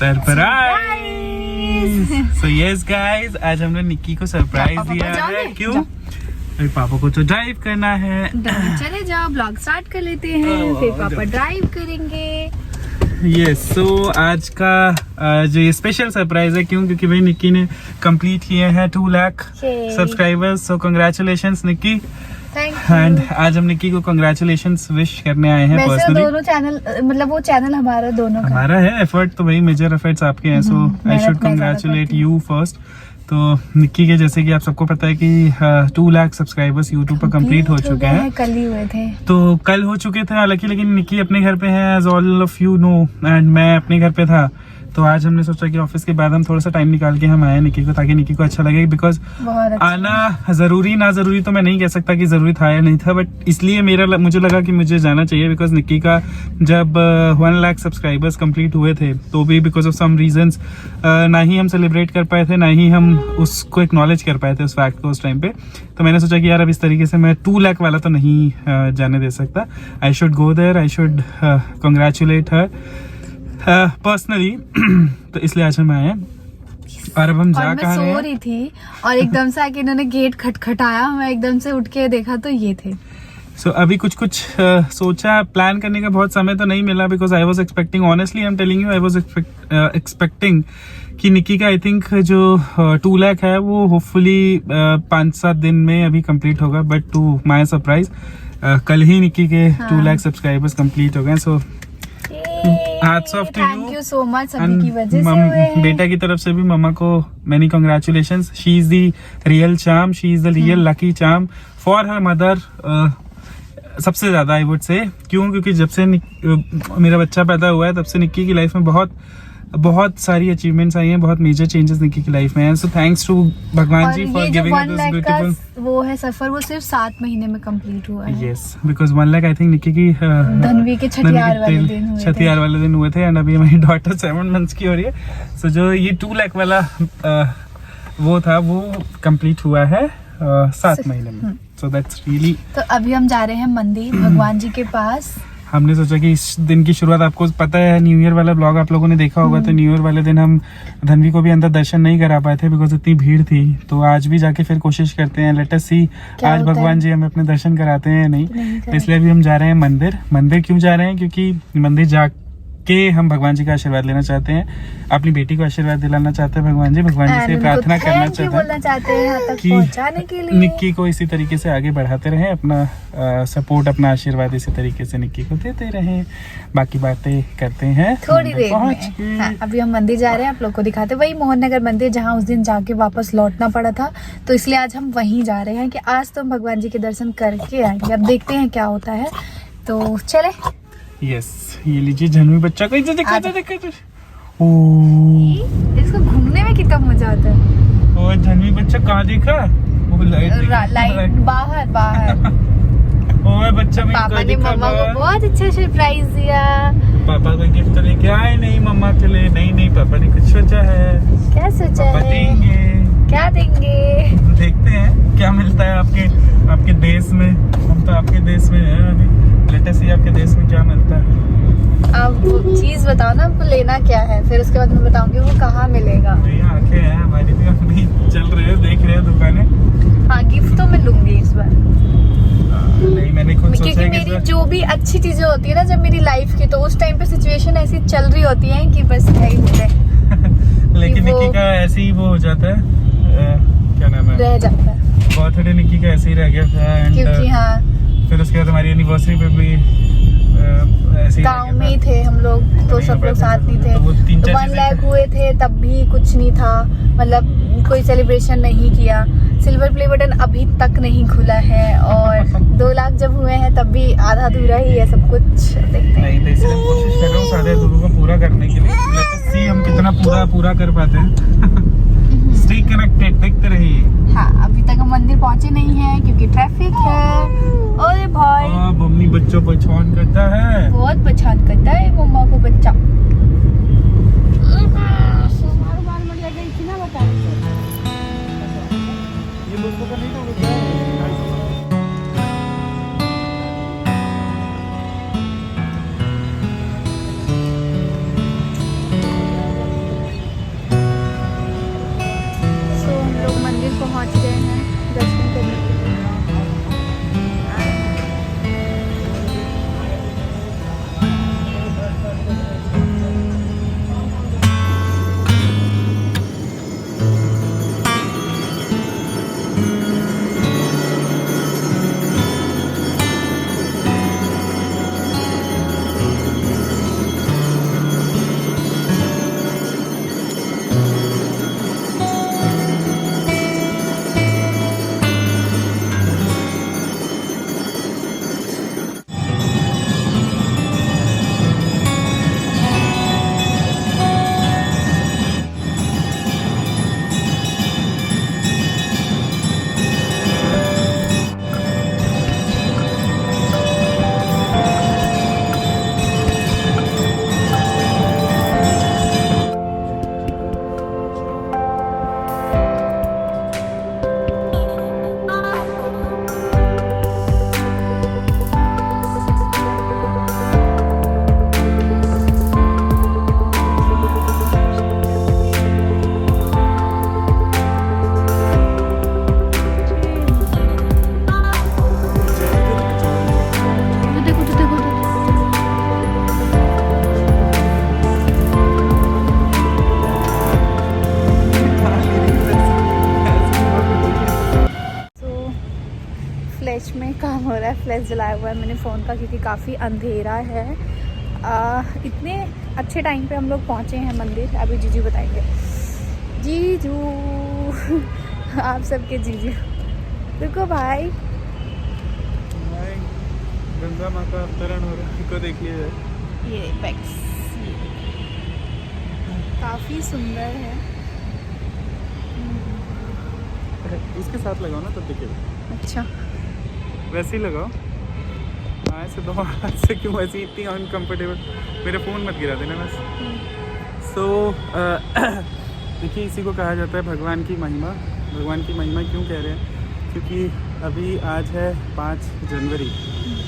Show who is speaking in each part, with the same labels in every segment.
Speaker 1: Surprise. So yes guys, आज हमने निक्की को सरप्राइज दिया है। क्यों? अरे पापा को तो ड्राइव करना है।
Speaker 2: चले जाओ, ब्लॉग स्टार्ट कर लेते हैं, फिर पापा ड्राइव करेंगे।
Speaker 1: यस, सो आज का जो ये स्पेशल सरप्राइज है। क्यों? क्योंकि भाई निक्की ने कंप्लीट किए हैं 2 lakh subscribers. So congratulations Nikki. And आज हम निक्की को कंग्रेचुलेशंस विश करने आए हैं पर्सनली।
Speaker 2: दोनों चैनल, मतलब वो चैनल हमारा दोनों का
Speaker 1: हमारा है। एफर्ट तो भाई मेजर एफर्ट्स आपके हैं। So I should congratulate you first. तो निक्की के जैसे कि आप सबको पता है कि 2 लाख सब्सक्राइबर्स यूट्यूब पर कंप्लीट हो चुके हैं।
Speaker 2: कल ही हुए थे।
Speaker 1: तो कल हो चुके थे हालांकि, लेकिन निक्की अपने घर पे है as all of you know, and मैं अपने घर पे था। तो आज हमने सोचा कि ऑफिस के बाद हम थोड़ा सा टाइम निकाल के हम आए निक्की को, ताकि निक्की को अच्छा लगे। बिकॉज आना जरूरी ना जरूरी तो मैं नहीं कह सकता कि जरूरी था या नहीं था, बट इसलिए मुझे लगा कि मुझे जाना चाहिए। बिकॉज निक्की का जब 1 लाख सब्सक्राइबर्स कंप्लीट हुए थे, तो भी बिकॉज ऑफ सम रीजंस ना ही हम सेलिब्रेट कर पाए थे, ना ही हम उसको एक्नॉलेज कर पाए थे उस फैक्ट को उस टाइम पे। तो मैंने सोचा कि यार अब इस तरीके से मैं 2 लाख वाला तो नहीं जाने दे सकता। I should go there, I should congratulate her personally. तो इसलिए आज हम आए हैं। और अब हम जा कहाँ रहे हैं?
Speaker 2: सो रही थी और एकदम से आके इन्होंने गेट खटखटाया, मैं एकदम से उठ के देखा तो ये थे।
Speaker 1: सो अभी कुछ सोचा, प्लान करने का बहुत समय तो नहीं मिला। Because I was expecting, honestly I am telling you, I was expecting कि निक्की का आई थिंक जो 2 लाख है वो होपफुली 5-7 दिन में अभी कंप्लीट होगा। बट टू माई सरप्राइज कल ही निक्की के 2 लाख सब्सक्राइबर्स कंप्लीट हो गए। सो Hats off to you.
Speaker 2: Thank you so much, सभी की वजह से हुए हैं।
Speaker 1: बेटा की तरफ से भी मम्मा को many congratulations. She is the real charm. She is the real lucky charm for her mother. सबसे ज्यादा I would say. क्यों? क्योंकि जब से मेरा बच्चा पैदा हुआ है, तब से निक्की की लाइफ में बहुत सारी अचीवमेंट्स आई हैं, बहुत मेजर चेंजेस निक्की की लाइफ में हैं। सो thanks to Bhagwan ji for giving us this beautiful.
Speaker 2: वो है सफर, वो सिर्फ 7 महीने में कंप्लीट हुआ है।
Speaker 1: Yes, because 1 lakh I think Nikki की
Speaker 2: धनवी के छठियार वाले दिन हुए थे। एंड अभी हमारी डॉटर 7 मंथ्स की हो रही है। सो जो ये 2 लाख वाला वो था, वो कंप्लीट हुआ है 7 महीने में। So that's really. तो अभी हम जा रहे हैं मंदिर, भगवान जी के पास।
Speaker 1: हमने सोचा कि इस दिन की शुरुआत, आपको पता है न्यू ईयर वाला ब्लॉग आप लोगों ने देखा होगा, तो न्यू ईयर वाले दिन हम धनवी को भी अंदर दर्शन नहीं करा पाए थे बिकॉज इतनी भीड़ थी। तो आज भी जाके फिर कोशिश करते हैं, लेट अस सी आज भगवान जी हमें अपने दर्शन कराते हैं या नहीं। तो इसलिए अभी हम जा रहे हैं मंदिर। क्यों जा रहे हैं? क्योंकि मंदिर जाके हम भगवान जी का आशीर्वाद लेना चाहते हैं, अपनी बेटी को आशीर्वाद दिलाना चाहते हैं। भगवान जी से प्रार्थना करना चाहते हैं कि निक्की को इसी तरीके से आगे बढ़ाते रहें, अपना सपोर्ट, अपना आशीर्वाद इसी तरीके से निक्की को देते रहें। बाकी बातें करते हैं
Speaker 2: थोड़ी देर में। हाँ, अभी हम मंदिर जा रहे हैं, आप लोग को दिखाते। वही मोहन नगर मंदिर जहाँ उस दिन जाके वापस लौटना पड़ा था, तो इसलिए आज हम वहीं जा रहे हैं कि आज तो हम भगवान जी के दर्शन करके आएंगे। अब देखते हैं क्या होता है, तो चले।
Speaker 1: यस, ये लीजिए जनवी बच्चा को देखो।
Speaker 2: इसको घूमने में कितना मजा आता है।
Speaker 1: और जनवी बच्चा कहाँ देखा? वो लाइट
Speaker 2: बाहर।
Speaker 1: ओए बच्चा भी
Speaker 2: पापा ने मम्मा को बहुत अच्छा सरप्राइज दिया।
Speaker 1: पापा को गिफ्ट लेके आए नहीं मम्मा के लिए। नहीं, पापा ने कुछ सोचा है।
Speaker 2: क्या सोचा है?
Speaker 1: देंगे।
Speaker 2: क्या देंगे?
Speaker 1: देखते हैं क्या मिलता है आपके देश में। हम तो आपके देश में हैं अभी। लेटेस्ट ही आपके देश में क्या मिलता है?
Speaker 2: आप चीज बताओ ना, आपको लेना क्या है, फिर उसके बाद मैं बताऊंगी वो कहाँ मिलेगा।
Speaker 1: आंखें हैं हमारी भी, हम भी चल रहे हैं, देख रहे हैं दुकानें।
Speaker 2: हाँ, गिफ्ट तो मैं लूंगी इस बार।
Speaker 1: नहीं, मैंने खुद सोचा
Speaker 2: क्योंकि मेरी जो भी अच्छी चीजें होती है ना जब मेरी लाइफ की, तो उस टाइम पे सिचुएशन ऐसी चल रही होती है कि बस नहीं मिले।
Speaker 1: लेकिन निक्की का ऐसे ही वो हो जाता है, क्या नाम है,
Speaker 2: रह जाता है।
Speaker 1: बर्थडे निक्की का ऐसे ही रह गया था।
Speaker 2: क्योंकि हाँ,
Speaker 1: फिर उसके बाद हमारी एनिवर्सरी पे भी
Speaker 2: गाँव में ही थे हम लोग, तो सब लोग साथ नहीं थे। तो 1 लाख हुए थे तब भी कुछ नहीं था, मतलब कोई सेलिब्रेशन नहीं किया। सिल्वर प्ले बटन अभी तक नहीं खुला है, और 2 लाख जब हुए हैं तब भी आधा अधूरा ही है सब कुछ। देखते हैं।
Speaker 1: नहीं, तो इसलिए कोशिश कर रहा हूँ सारे अधूरों को पूरा करने के लिए। लेट्स सी हम कितना पूरा कर पाते हैं। स्टे कनेक्टेड, देखते रहिए।
Speaker 2: हाँ, अभी तक हम मंदिर पहुंचे नहीं हैं क्योंकि ट्रैफिक है। ओए भाई,
Speaker 1: मम्मी बच्चों परेशान करता है,
Speaker 2: बहुत परेशान करता है मम्मा को बच्चा।
Speaker 1: ये दोस्तों का नहीं था।
Speaker 2: तो हम लोग मंदिर पहुंच गए हैं दर्शन करने के लिए। फ्लैश में काम हो रहा है, फ्लैश जलाया हुआ है मैंने फ़ोन का क्योंकि काफ़ी अंधेरा है। इतने अच्छे टाइम पे हम लोग पहुँचे हैं मंदिर। अभी जीजू बताएंगे। जीजू आप सबके जीजू, रुको भाई।
Speaker 1: गंगा माँ का अवतरण हो रहा है, को देख लीजिए।
Speaker 2: ये बैग्स काफ़ी सुंदर है।
Speaker 1: इसके साथ लगाओ ना तब दिखेगा।
Speaker 2: अच्छा,
Speaker 1: वैसे ही लगाओ। हाँ, ऐसे दो हाथ से क्यों ऐसी इतनी अनकम्फर्टेबल। मेरा फ़ोन मत गिरा देना बस। सो देखिए, इसी को कहा जाता है भगवान की महिमा। भगवान की महिमा क्यों कह रहे हैं? क्योंकि अभी आज है 5 जनवरी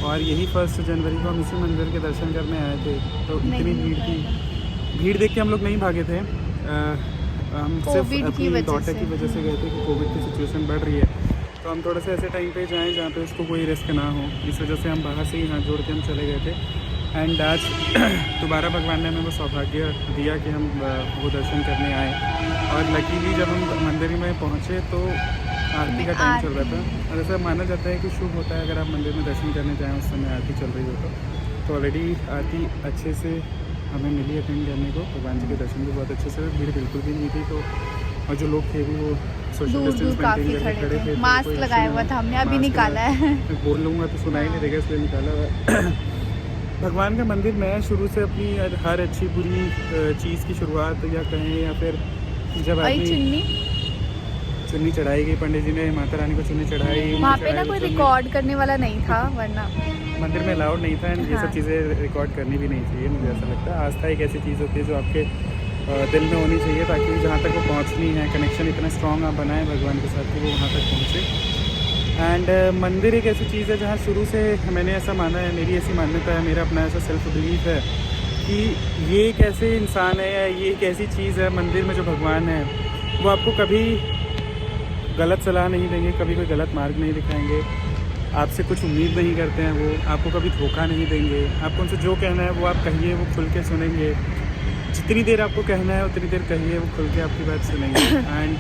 Speaker 1: और यही 1 जनवरी को हम इसी मंदिर के दर्शन करने आए थे। तो इतनी भीड़ देख के हम लोग नहीं भागे थे। हम सिर्फ अपनी डॉटर की वजह से गए थे कि कोविड की सिचुएशन बढ़ रही है, तो हम थोड़ा सा ऐसे टाइम पे जाएं जहाँ पे उसको कोई रिस्क ना हो। इस वजह से हम बाहर से ही हाथ जोड़ के हम चले गए थे। एंड आज दोबारा भगवान ने हमें वो सौभाग्य दिया कि हम वो दर्शन करने आए। और लकीली जब हम मंदिर में पहुँचे तो आरती का टाइम चल रहा था। और ऐसा माना जाता है कि शुभ होता है अगर आप मंदिर में दर्शन करने जाएँ उस समय आरती चल रही हो तो ऑलरेडी आरती अच्छे से हमें मिली अटेंड करने को। भगवान जी के दर्शन भी बहुत अच्छे से, भीड़ बिल्कुल भी नहीं थी। तो और जो लोग थे भी वो सोशल डिस्टेंस मेंटेन करके खड़े थे।
Speaker 2: मास्क लगाया हुआ था, हमने अभी निकाला है।
Speaker 1: बोल लूँगा तो सुनाई नहीं देगा, इसलिए निकाला हुआ। भगवान का मंदिर, मैं शुरू से अपनी हर अच्छी बुरी चीज़ की शुरुआत या कहें या फिर जब चुन्नी चढ़ाई गई, पंडित जी ने माता रानी को चुन्नी चढ़ाई।
Speaker 2: वहाँ पे ना कोई रिकॉर्ड करने वाला नहीं था, वरना
Speaker 1: मंदिर में अलाउड नहीं था। एंड ये सब चीज़ें रिकॉर्ड करनी भी नहीं चाहिए, मुझे ऐसा लगता है। आस्था एक ऐसी चीज़ होती है जो आपके दिल में होनी चाहिए, ताकि जहाँ तक वो पहुँचनी है कनेक्शन इतना स्ट्रॉन्ग आप बनाएं भगवान के साथ कि वो वहाँ तक पहुँचे। एंड मंदिर एक ऐसी चीज़ है जहाँ शुरू से मैंने ऐसा माना है, मेरी ऐसी मान्यता है, मेरा अपना ऐसा सेल्फ बिलीफ है कि ये एक ऐसे इंसान है या ये एक ऐसी चीज़ है मंदिर में जो भगवान है, वो आपको कभी गलत सलाह नहीं देंगे, कभी कोई गलत मार्ग नहीं दिखाएंगे, आपसे कुछ उम्मीद नहीं करते हैं, वो आपको कभी धोखा नहीं देंगे। आपको उनसे जो कहना है वो आप कहिए, वो खुल के सुनेंगे। जितनी देर आपको कहना है उतनी देर कहिए, वो खुल के आपकी बात सुनेंगे। एंड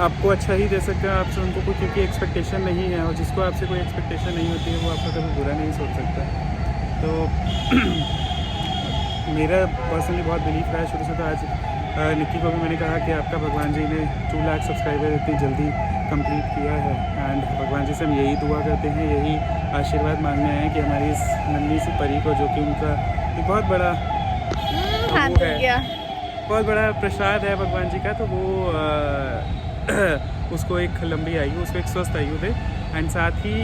Speaker 1: आपको अच्छा ही दे सकते हैं, आपसे उनको कोई क्योंकि एक्सपेक्टेशन नहीं है, और जिसको आपसे कोई एक्सपेक्टेशन नहीं होती है वो आपका कभी बुरा नहीं सोच सकता। तो मेरा पर्सनली बहुत बिलीफ रहा है शुरू से। तो आज निक्की को भी मैंने कहा कि आपका भगवान जी ने 2 लाख सब्सक्राइबर इतनी जल्दी कंप्लीट किया है। एंड भगवान जी से हम यही दुआ करते हैं, यही आशीर्वाद मांगने आए हैं कि हमारी इस नन्ही सी परी को, जो कि उनका एक बहुत बड़ा बहुत बड़ा प्रसाद है भगवान जी का, तो वो उसको एक लंबी आयु, उसको एक स्वस्थ आयु दे, एंड साथ ही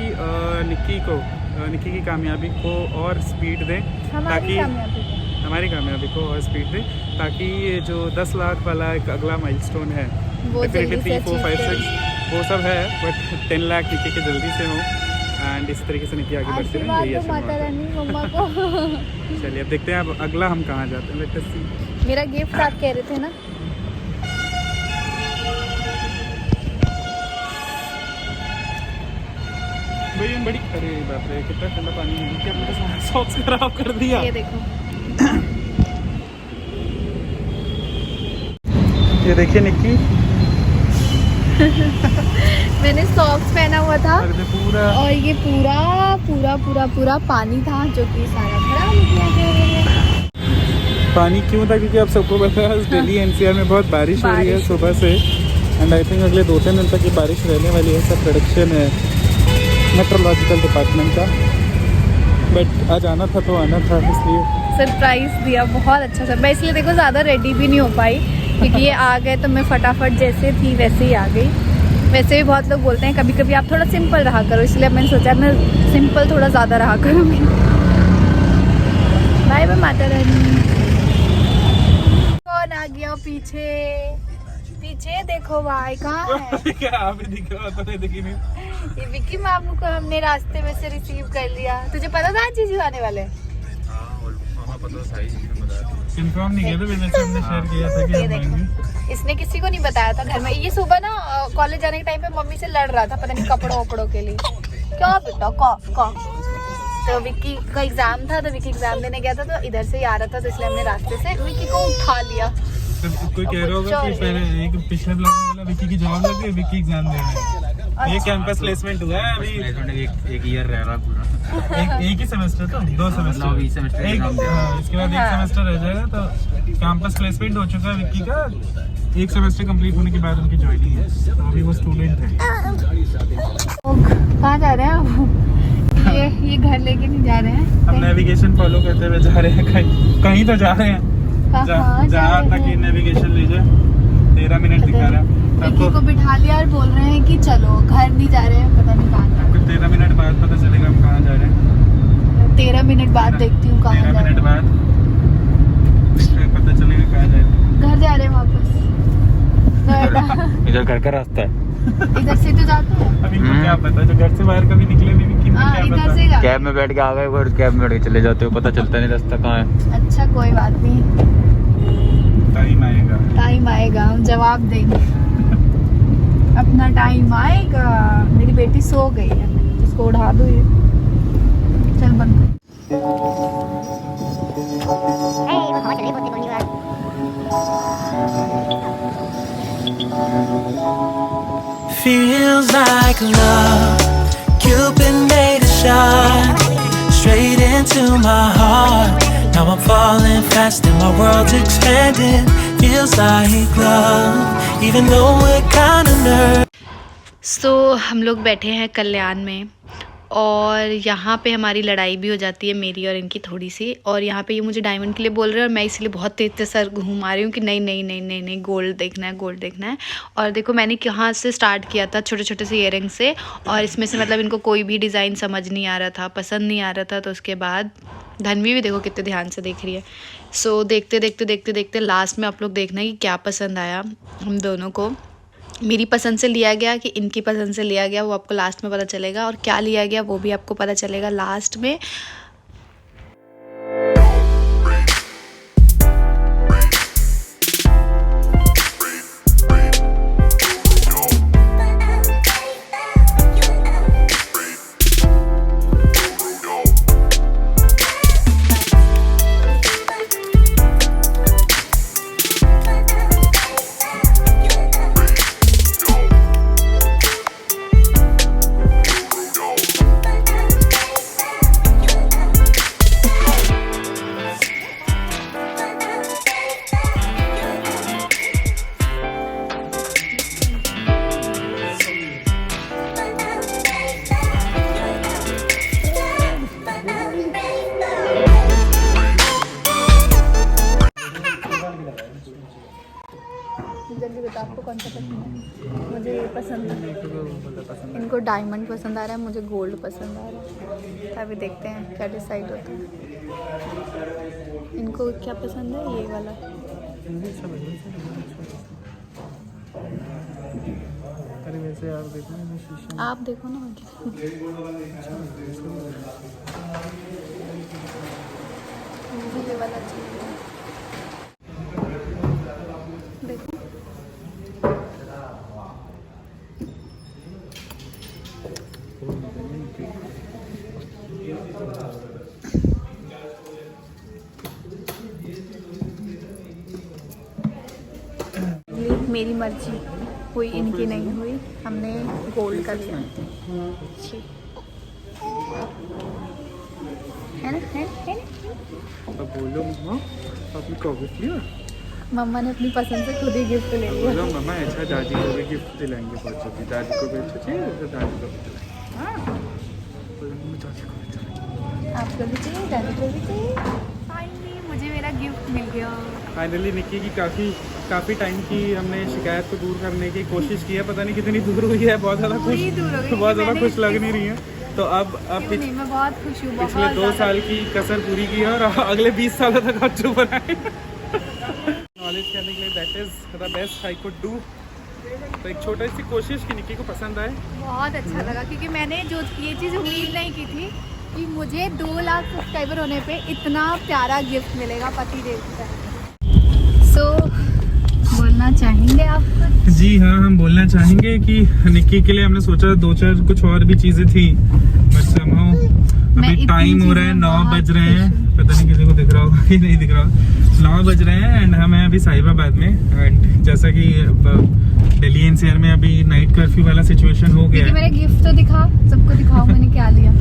Speaker 1: निक्की की कामयाबी को और स्पीड दे, ताकि हमारी कामयाबी को और स्पीड दे, ताकि ये जो 10 लाख वाला एक अगला माइलस्टोन है,
Speaker 2: वो जल्दी से
Speaker 1: 3, 4, 5, 6 वो सब है, बट 10 लाख निक्की के जल्दी से हो, एंड इस तरीके से निक्की आगे बढ़ती रहे, यही
Speaker 2: माता रानी मम्मा को।
Speaker 1: चलिए अब देखते हैं अब अगला हम कहाँ जाते हैं, लेट अस सी।
Speaker 2: मेरा गिफ्ट आप कह रहे थे ना,
Speaker 1: भाई बड़ी, अरे बाप रे कितना ठंडा पानी है, क्या मेरे सारा सॉक्स खराब कर दिया।
Speaker 2: ये देखो
Speaker 1: ये देखिए निक्की
Speaker 2: मैंने सॉक्स पहना हुआ था
Speaker 1: पूरा,
Speaker 2: और ये पूरा पूरा पूरा पूरा पानी था, जो कि सारा खराब हो गया।
Speaker 1: पानी क्यों था? क्योंकि आप सबको पता है दिल्ली एनसीआर में बहुत बारिश हो रही है सुबह से, एंड आई थिंक अगले 2-3 दिन तक ये बारिश रहने वाली है, सब प्रेडिक्शन है मेट्रोलॉजिकल डिपार्टमेंट का, बट आज आना था तो आना था, इसलिए
Speaker 2: सरप्राइज दिया बहुत अच्छा सर। मैं इसलिए देखो ज़्यादा रेडी भी नहीं हो पाई, क्योंकि ये आ गए तो मैं फटाफट जैसे थी वैसे ही आ गई। वैसे भी बहुत लोग बोलते हैं कभी कभी आप थोड़ा सिंपल रहा करो, इसलिए मैंने सोचा मैं सिंपल थोड़ा ज़्यादा रहा करूँगी। Bye bye Mata Rani. कौन आ गया पीछे? पीछे देखो भाई, कहाँ है?
Speaker 1: आप ही दिख रहा था, देखिए नहीं।
Speaker 2: ये विक्की मामू को हमने रास्ते में से रिसीव कर लिया। तुझे पता था आज जीजू आने वाले?
Speaker 1: कंफर्म नहीं किया था, मैंने शेयर किया था कि हम आएंगे।
Speaker 2: इसने किसी को नहीं बताया था घर में। ये सुबह ना कॉलेज जाने के टाइम पे मम्मी से लड़ रहा था, पता नहीं कपड़ों वपड़ों के लिए। क्या बेटा का तो विक्की का एग्जाम था, तो विक्की एग्जाम देने गया था, तो इधर से ही आ रहा था, तो इसलिए हमने रास्ते से विक्की को उठा लिया।
Speaker 1: तो कोई कह रहा होगा कि पहले एक पिछले ब्लॉग में बोला विक्की की जॉब लग गई, विक्की एग्जाम दे रहा है। ये कैंपस प्लेसमेंट हुआ है अभी,
Speaker 3: एक ईयर रह रहा पूरा,
Speaker 1: एक ही सेमेस्टर, तो 2 सेमेस्टर, एक इसके बाद एक सेमेस्टर रह जाएगा, तो कैंपस प्लेसमेंट हो चुका है विक्की का। एक सेमेस्टर कंप्लीट होने के बाद उनकी ज्वाइनिंग है, तो अभी वो स्टूडेंट है।
Speaker 2: कहाँ जा रहे हैं आप? ये घर लेके नहीं जा रहे हैं,
Speaker 1: हम नेविगेशन फॉलो करते हुए जा रहे हैं, कहीं तो जा रहे हैं, जहाँ तक ये नेविगेशन ले जाए। 13 मिनट दिखा रहा है।
Speaker 2: विक्की को बिठा लिया और बोल रहे हैं कि चलो, घर नहीं जा रहे हैं, पता नहीं कहाँ।
Speaker 1: आपको 13 मिनट बाद पता चलेगा हम कहाँ जा रहे हैं।
Speaker 2: 13 मिनट बाद देखती हूँ कहाँ
Speaker 1: 13 मिनट बाद पता चलेगा कहाँ जा रहे हैं।
Speaker 2: घर जा रहे हैं वापस।
Speaker 3: इधर घर का रास्ता है,
Speaker 2: इधर से तो जाते हैं।
Speaker 1: अभी तो क्या पता, जो घर से बाहर कभी निकले नहीं, विक्की को क्या
Speaker 2: इधर
Speaker 1: पता।
Speaker 2: से
Speaker 3: कैब में बैठ के आ गए और कैब में बैठ के चले जाते हो, पता चलता नहीं रास्ता कहाँ है।
Speaker 2: अच्छा कोई बात नहीं,
Speaker 1: टाइम आएगा,
Speaker 2: टाइम आएगा, हम जवाब देंगे। अपना टाइम आएगा। मेरी बेटी सो गई है, इसको उठा दो। ये चल बंद
Speaker 4: Feels like love, Cupid made a shot straight into my heart. Now I'm falling fast and my world's expanding. Feels like love, even though we're kind of nervous.
Speaker 2: So हम लोग बैठे हैं कल्याण में, और यहाँ पे हमारी लड़ाई भी हो जाती है, मेरी और इनकी थोड़ी सी। और यहाँ पे ये मुझे डायमंड के लिए बोल रहे हैं, और मैं इसलिए बहुत तेज तेज सर घुमा रही हूँ कि नहीं नहीं नहीं नहीं नहीं, गोल्ड देखना है, गोल्ड देखना है। और देखो मैंने कहाँ से स्टार्ट किया था, छोटे छोटे से ईयरिंग से, और इसमें से मतलब इनको कोई भी डिज़ाइन समझ नहीं आ रहा था, पसंद नहीं आ रहा था। तो उसके बाद धनवी भी देखो कितने ध्यान से देख रही है। सो देखते देखते देखते देखते लास्ट में आप लोग देखना कि क्या पसंद आया हम दोनों को। मेरी पसंद से लिया गया कि इनकी पसंद से लिया गया, वो आपको लास्ट में पता चलेगा, और क्या लिया गया वो भी आपको पता चलेगा लास्ट में। इनको डायमंड पसंद आ रहा है, मुझे गोल्ड पसंद आ रहा है। तो अभी देखते हैं क्या डिसाइड होता है। इनको क्या पसंद है? ये वाला।
Speaker 1: अरे वैसे आप देखो ना शीशा,
Speaker 2: आप देखो ना मुझे ये वाला चाहिए। देखो मेरी मर्जी हुई, इनकी नहीं हुई, हमने गोल्ड का लिया। है ना, है ना?
Speaker 1: अब बोलो मम्मा, आपने कॉफी लिया?
Speaker 2: मम्मा ने अपनी पसंद से खुद ही गिफ्ट ले लिया।
Speaker 1: बोलो मम्मा, अच्छा दादी को भी गिफ्ट दिलाएंगे बहुत जल्दी। दादी को भी अच्छा चाहिए तो दादी को भी दिलाएंगे। बोलो मम्मा, दादी को भी दिलाएंगे।
Speaker 2: आपको भी चाहिए, दादी को भी चाहिए। फाइनली मुझे मेरा गिफ्ट मिल गया।
Speaker 1: फाइनली निक्की की काफ़ी टाइम की हमने शिकायत को दूर करने की कोशिश की है। पता नहीं कितनी दूर हुई है, बहुत ज़्यादा खुश, बहुत ज़्यादा खुश लग नहीं रही है। तो अब
Speaker 2: नहीं, मैं बहुत खुश हूँ।
Speaker 1: पिछले 2 साल की कसर पूरी की है और अगले 20 सालों तक आप चुप बनाए नॉलेज करने के लिए। That is the best I could do. तो एक छोटी सी कोशिश की निक्की को पसंद आए।
Speaker 2: बहुत अच्छा लगा क्योंकि मैंने जो ये चीज़ उम्मीद नहीं की थी कि मुझे 2 लाख सब्सक्राइबर होने पे इतना प्यारा गिफ्ट मिलेगा पति देव का। सो बोलना चाहेंगे आप कुछ?
Speaker 1: जी हाँ, हम बोलना चाहेंगे कि निक्की के लिए हमने सोचा 2-4 कुछ और भी चीज़ें थी, बट somehow अभी टाइम हो रहा है, 9 बज रहे हैं। पता नहीं किसी को दिख रहा होगा कि नहीं दिख रहा, 9 बज रहे हैं एंड हम हैं अभी साहिबाबाद में। एंड जैसा कि दिल्ली एनसीआर में अभी नाइट कर्फ्यू वाला सिचुएशन हो गया है।
Speaker 2: मेरा गिफ्ट तो दिखा, सबको दिखाओ मैंने क्या लिया।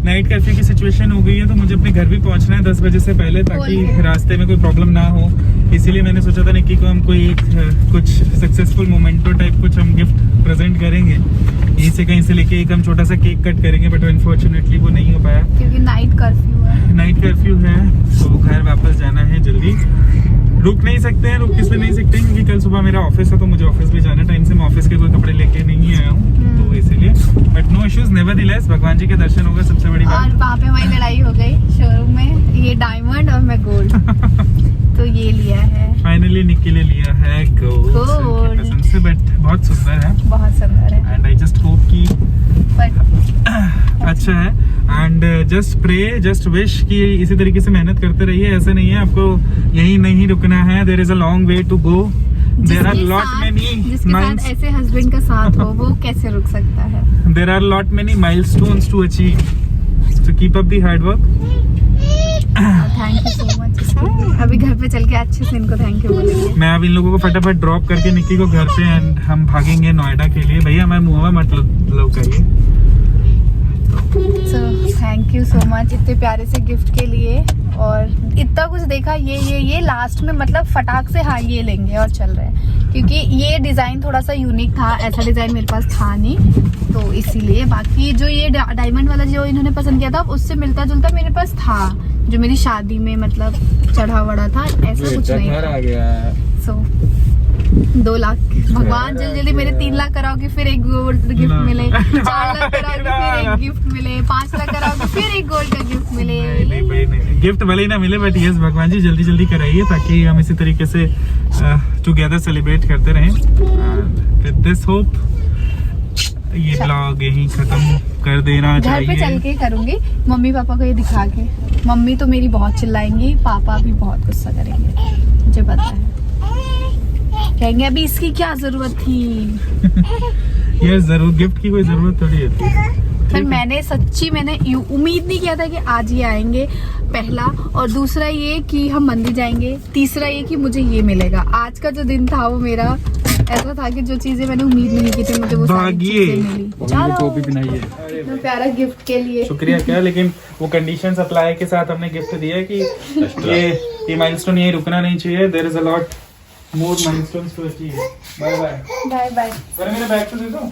Speaker 1: नाइट कर्फ्यू की सिचुएशन हो गई है तो मुझे अपने घर भी पहुंचना है 10 बजे से पहले, ताकि रास्ते में कोई प्रॉब्लम ना हो। इसीलिए मैंने सोचा था निक्की को हम कोई एक कुछ सक्सेसफुल मोमेंटो टाइप कुछ हम गिफ्ट प्रेजेंट करेंगे। यहीं से कहीं से लेके एक हम छोटा सा केक कट करेंगे, बट अनफॉर्चुनेटली वो नहीं हो पाया
Speaker 2: क्योंकि नाइट कर्फ्यू है।
Speaker 1: तो घर वापस जाना है जल्दी। रुक नहीं सकते हैं, रुक इसलिए नहीं सकते हैं क्योंकि कल सुबह मेरा ऑफिस है, तो मुझे ऑफिस भी जाना टाइम से। मैं ऑफिस के कोई कपड़े लेके नहीं आया हूँ तो इसीलिए, बट नो इश्यूज, नेवरदीलेस भगवान जी के दर्शन हो गए, सबसे बड़ी बात।
Speaker 2: और वहाँ पे हमारी लड़ाई हो गई शोरूम में, ये डायमंड और मैं गोल्ड तो ये लिया है
Speaker 1: फाइनली निक्की ने लिया है गोल्ड पसंद से, बट बहुत सुंदर है,
Speaker 2: बहुत सुंदर है।
Speaker 1: एंड आई जस्ट होप कि अच्छा है। And just pray, just wish कि इसी तरीके से मेहनत करते रहिए। ऐसा नहीं है आपको यही नहीं रुकना है, there is a long way to go. There are lot many
Speaker 2: जिसके साथ ऐसे हस्बैंड का साथ हो वो कैसे रुक सकता है।
Speaker 1: There are lot many milestones to achieve, so keep up the hard work.
Speaker 2: Thank you so much. अभी घर पे चल के अच्छे से इनको थैंक यू बोलेंगे।
Speaker 1: मैं अब इन लोगों को फटाफट ड्रॉप करके निक्की को घर पे, एंड हम भागेंगे नोएडा के लिए। भैया हमारे मुँह में मत लौकाइए।
Speaker 2: So thank you so much इतने प्यारे से गिफ्ट के लिए। और इतना कुछ देखा, ये लास्ट में मतलब फटाक से हाँ ये लेंगे और चल रहे हैं, क्योंकि ये डिज़ाइन थोड़ा सा यूनिक था, ऐसा डिज़ाइन मेरे पास था नहीं, तो इसीलिए। बाकी जो ये डायमंड वाला जो इन्होंने पसंद किया था उससे मिलता जुलता मेरे पास था, जो मेरी शादी में मतलब चढ़ा वड़ा था, ऐसा कुछ नहीं था। सो 2 लाख, भगवान जल्दी जल्दी मेरे 3 लाख कराओगे फिर एक गोल्ड गिफ्ट मिले, 4 लाख कराओगे फिर एक गिफ्ट मिले, 5 लाख कराओगे फिर एक गोल्ड का गिफ्ट मिले।
Speaker 1: नहीं, गिफ्ट भले ही ना मिले, बट यस भगवान जी जल्दी जल्दी कराइए ताकि हम इसी तरीके से टुगेदर सेलिब्रेट करते रहें। विद दिस होप ये ब्लॉग यहीं खत्म कर देना चाहिए।
Speaker 2: घर पे चल के करूंगी, मम्मी पापा को ये दिखा के। मम्मी तो मेरी बहुत चिल्लाएंगी, पापा भी बहुत गुस्सा करेंगे, मुझे पता है, कहेंगे अभी इसकी क्या जरूरत थी।
Speaker 1: ये जरूर गिफ्ट की कोई जरूरत थोड़ी होती है।
Speaker 2: पर मैंने उम्मीद नहीं किया था कि आज ये आएंगे, पहला। और दूसरा ये कि हम मंदिर जाएंगे, तीसरा ये कि मुझे ये मिलेगा। आज का जो दिन था वो मेरा ऐसा था कि जो चीजें मैंने उम्मीद नहीं की थी मुझे वो सारी चीजें मिली।
Speaker 3: कॉपी बनाई है
Speaker 2: इतना प्यारा गिफ्ट के लिए
Speaker 1: शुक्रिया क्या, लेकिन वो कंडीशंस अप्लाई के साथ हमने गिफ्ट दिया है कि ये माइलस्टोन यही रुकना नहीं चाहिए। There is a lot more milestones to achieve. Bye bye
Speaker 2: bye bye.
Speaker 1: मेरा बैग तो दे दो।